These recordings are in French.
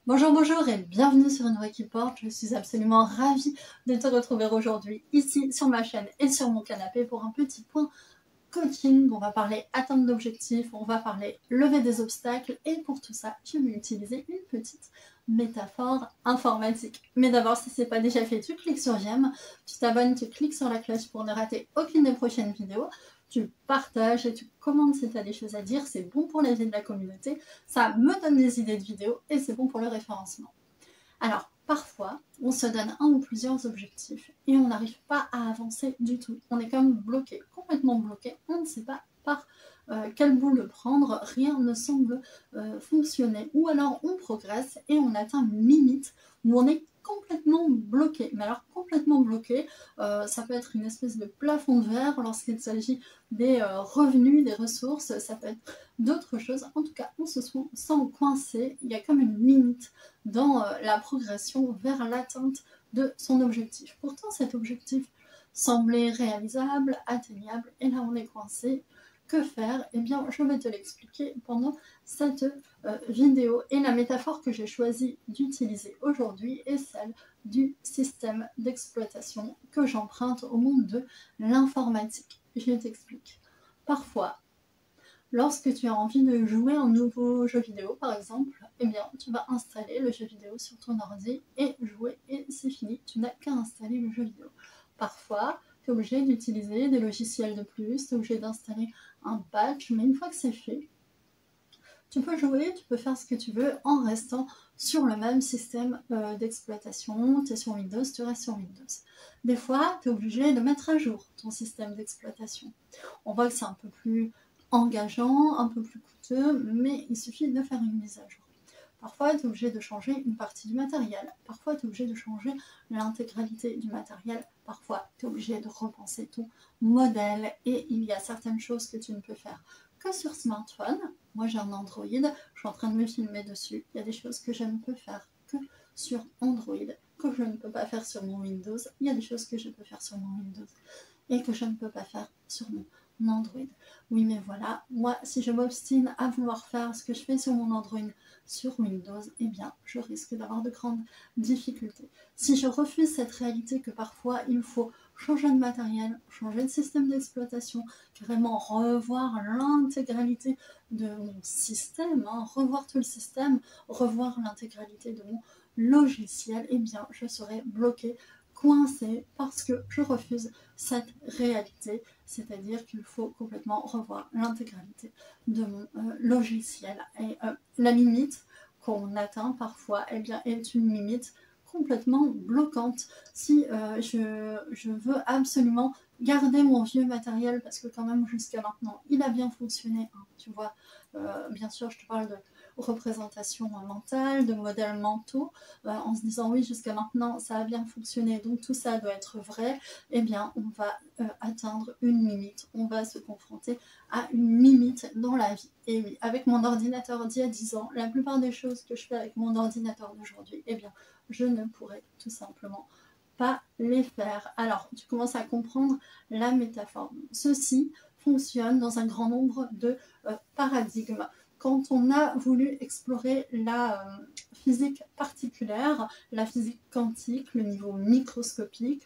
Bonjour, bonjour et bienvenue sur Une Voix qui porte. Je suis absolument ravie de te retrouver aujourd'hui ici sur ma chaîne et sur mon canapé pour un petit point coaching. On va parler atteinte d'objectifs, on va parler lever des obstacles et pour tout ça, je vais utiliser une petite métaphore informatique. Mais d'abord, si ce n'est pas déjà fait, tu cliques sur j'aime, tu t'abonnes, tu cliques sur la cloche pour ne rater aucune des prochaines vidéos. Tu partages et tu commentes si tu as des choses à dire, c'est bon pour la vie de la communauté, ça me donne des idées de vidéos et c'est bon pour le référencement. Alors, parfois, on se donne un ou plusieurs objectifs et on n'arrive pas à avancer du tout. On est comme bloqué, complètement bloqué, on ne sait pas par quel bout le prendre, rien ne semble fonctionner. Ou alors on progresse et on atteint une limite où on est complètement bloqué. Mais alors complètement bloqué, ça peut être une espèce de plafond de verre lorsqu'il s'agit des revenus, des ressources, ça peut être d'autres choses. En tout cas, on se sent coincé, il y a comme une limite dans la progression vers l'atteinte de son objectif. Pourtant, cet objectif semblait réalisable, atteignable, et là on est coincé. Que faire? Eh bien, je vais te l'expliquer pendant cette vidéo. Et la métaphore que j'ai choisi d'utiliser aujourd'hui est celle du système d'exploitation que j'emprunte au monde de l'informatique. Je t'explique. Parfois, lorsque tu as envie de jouer un nouveau jeu vidéo, par exemple, eh bien, tu vas installer le jeu vidéo sur ton ordi et jouer, et c'est fini, tu n'as qu'à installer le jeu vidéo. Parfois, tu es obligé d'utiliser des logiciels de plus, tu es obligé d'installer un patch, mais une fois que c'est fait, tu peux jouer, tu peux faire ce que tu veux en restant sur le même système d'exploitation. Tu es sur Windows, tu restes sur Windows. Des fois, tu es obligé de mettre à jour ton système d'exploitation. On voit que c'est un peu plus engageant, un peu plus coûteux, mais il suffit de faire une mise à jour. Parfois, tu es obligé de changer une partie du matériel. Parfois, tu es obligé de changer l'intégralité du matériel. Parfois, tu es obligé de repenser ton modèle. Et il y a certaines choses que tu ne peux faire que sur smartphone. Moi, j'ai un Android. Je suis en train de me filmer dessus. Il y a des choses que je ne peux faire que sur Android, que je ne peux pas faire sur mon Windows. Il y a des choses que je peux faire sur mon Windows et que je ne peux pas faire sur mon Android. Oui, mais voilà, moi, si je m'obstine à vouloir faire ce que je fais sur mon Android sur Windows, eh bien, je risque d'avoir de grandes difficultés. Si je refuse cette réalité que parfois il faut changer de matériel, changer de système d'exploitation, carrément revoir l'intégralité de mon système, revoir tout le système, revoir l'intégralité de mon logiciel, eh bien, je serai bloquée, coincée, parce que je refuse cette réalité, c'est-à-dire qu'il faut complètement revoir l'intégralité de mon logiciel. Et la limite qu'on atteint parfois, eh bien, est une limite complètement bloquante. Si je veux absolument garder mon vieux matériel, parce que quand même jusqu'à maintenant il a bien fonctionné, hein, tu vois, bien sûr je te parle de représentation mentale, de modèles mentaux, en se disant oui jusqu'à maintenant ça a bien fonctionné donc tout ça doit être vrai, eh bien on va atteindre une limite, on va se confronter à une limite dans la vie. Et oui, avec mon ordinateur d'il y a 10 ans, la plupart des choses que je fais avec mon ordinateur d'aujourd'hui, eh bien je ne pourrais tout simplement pas les faire. Alors, tu commences à comprendre la métaphore. Ceci fonctionne dans un grand nombre de paradigmes. Quand on a voulu explorer la physique particulière, la physique quantique, le niveau microscopique,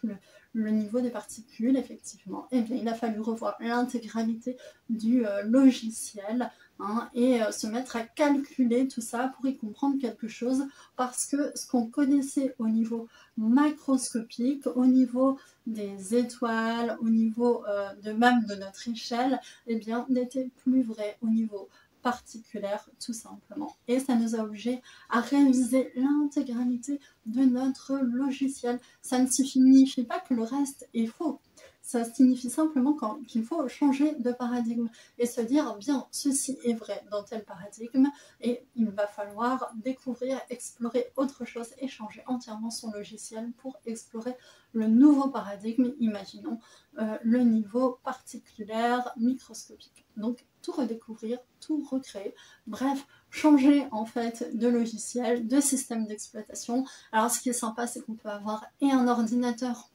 le niveau des particules, effectivement, eh bien, il a fallu revoir l'intégralité du logiciel, hein, et se mettre à calculer tout ça pour y comprendre quelque chose, parce que ce qu'on connaissait au niveau macroscopique, au niveau des étoiles, au niveau de même de notre échelle, eh bien, n'était plus vrai au niveau particulière, tout simplement. Et ça nous a obligés à réviser l'intégralité de notre logiciel. Ça ne signifie pas que le reste est faux. Ça signifie simplement qu'il faut changer de paradigme et se dire, bien, ceci est vrai dans tel paradigme et il va falloir découvrir, explorer autre chose et changer entièrement son logiciel pour explorer le nouveau paradigme, imaginons le niveau particulaire microscopique. Donc tout redécouvrir, tout recréer, bref, changer en fait de logiciel, de système d'exploitation. Alors ce qui est sympa, c'est qu'on peut avoir et un ordinateur,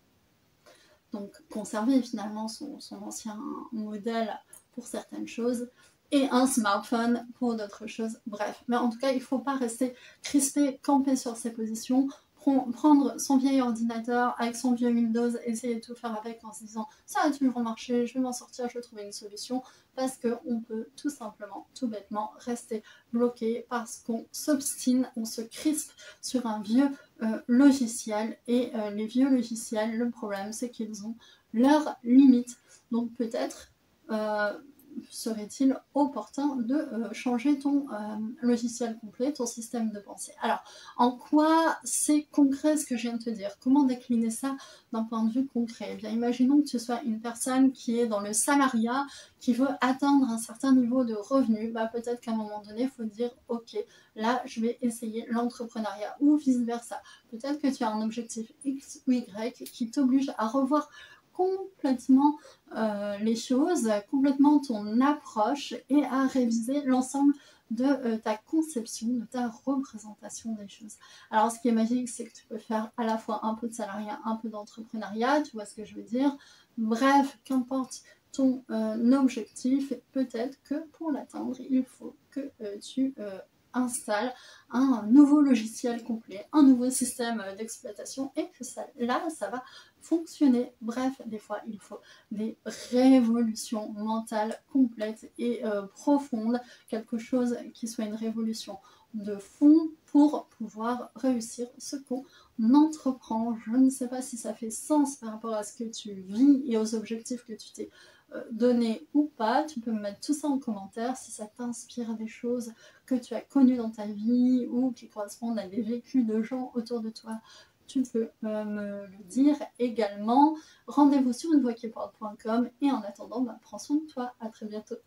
donc conserver finalement son ancien modèle pour certaines choses, et un smartphone pour d'autres choses. Bref, mais en tout cas, il ne faut pas rester crispé, campé sur ses positions, prendre son vieil ordinateur avec son vieux Windows, essayer de tout faire avec en se disant ça a toujours marché, je vais m'en sortir, je vais trouver une solution, parce qu'on peut tout simplement, tout bêtement, rester bloqué parce qu'on s'obstine, on se crispe sur un vieux logiciel, et les vieux logiciels, le problème c'est qu'ils ont leurs limites. Donc peut-être serait-il opportun de changer ton logiciel complet, ton système de pensée. Alors, en quoi c'est concret ce que je viens de te dire? Comment décliner ça d'un point de vue concret? Eh bien, imaginons que tu sois une personne qui est dans le salariat, qui veut atteindre un certain niveau de revenu. Bah, peut-être qu'à un moment donné, il faut dire, ok, là, je vais essayer l'entrepreneuriat, ou vice-versa. Peut-être que tu as un objectif X ou Y qui t'oblige à revoir complètement les choses, complètement ton approche, et à réviser l'ensemble de ta conception, de ta représentation des choses. Alors ce qui est magique, c'est que tu peux faire à la fois un peu de salariat, un peu d'entrepreneuriat, tu vois ce que je veux dire. Bref, qu'importe ton objectif, peut-être que pour l'atteindre, il faut que tu installe un nouveau logiciel complet, un nouveau système d'exploitation, et que ça va fonctionner. Bref, des fois il faut des révolutions mentales complètes et profondes, quelque chose qui soit une révolution de fond pour pouvoir réussir ce qu'on entreprend. Je ne sais pas si ça fait sens par rapport à ce que tu vis et aux objectifs que tu t'es donné ou pas. Tu peux me mettre tout ça en commentaire si ça t'inspire des choses que tu as connues dans ta vie ou qui correspondent à des vécus de gens autour de toi. Tu peux me le dire également. Rendez-vous sur unevoixquiparle.com, et en attendant, prends soin de toi. À très bientôt.